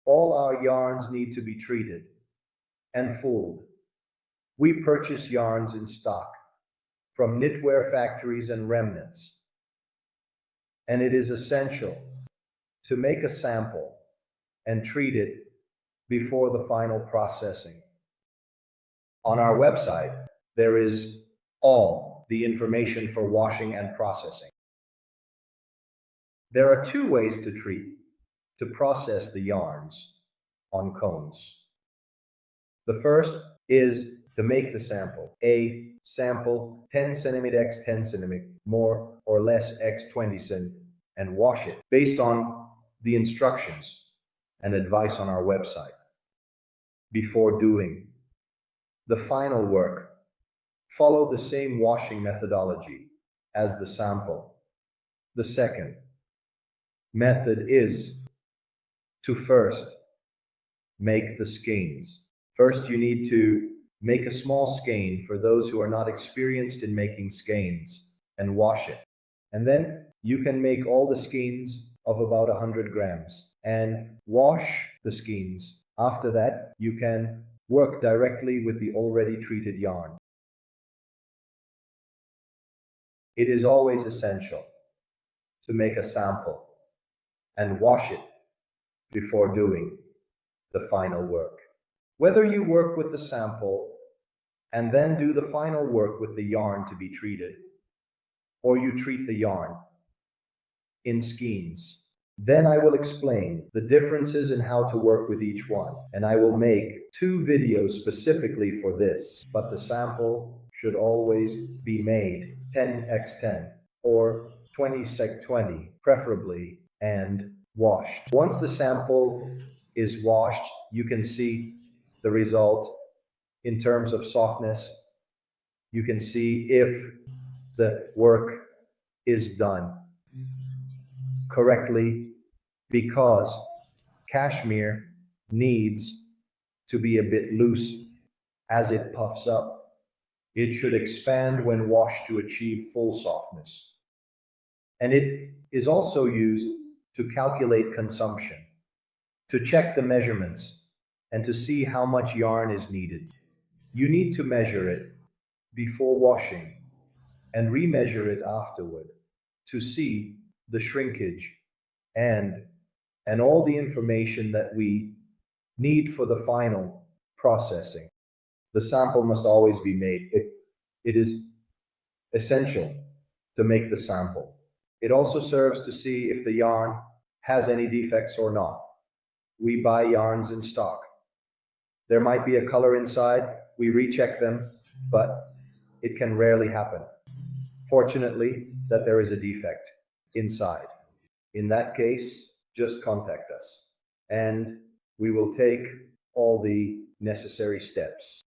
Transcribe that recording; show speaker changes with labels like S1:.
S1: All our yarns need to be treated and fulled. We purchase yarns in stock from knitwear factories and remnants, and it is essential to make a sample and treat it before the final processing. On our website, there is all the information for washing and processing. There are two ways to process the yarns on cones. The first is to make the sample. A sample 10 centimeter x 10 centimeter, more or less x 20 centimeter, and wash it based on the instructions and advice on our website. Before doing the final work, follow the same washing methodology as the sample. The second method is to first make the skeins. First, you need to make a small skein for those who are not experienced in making skeins and wash it. And then you can make all the skeins of about 100 grams and wash the skeins. After that, you can work directly with the already treated yarn. It is always essential to make a sample and wash it before doing the final work. Whether you work with the sample and then do the final work with the yarn to be treated, or you treat the yarn in skeins, then I will explain the differences in how to work with each one, and I will make 2 videos specifically for this, but the sample should always be made 10x10 or 20x20 preferably, and washed. Once the sample is washed, you can see the result in terms of softness. You can see if the work is done correctly, because cashmere needs to be a bit loose as it puffs up. It should expand when washed to achieve full softness. And it is also used to calculate consumption, to check the measurements, and to see how much yarn is needed. You need to measure it before washing and remeasure it afterward to see the shrinkage and all the information that we need for the final processing. The sample must always be made. It is essential to make the sample. It also serves to see if the yarn has any defects or not. We buy yarns in stock. There might be a color inside, we recheck them, but it can rarely happen, fortunately, that there is a defect inside. In that case, just contact us, and we will take all the necessary steps.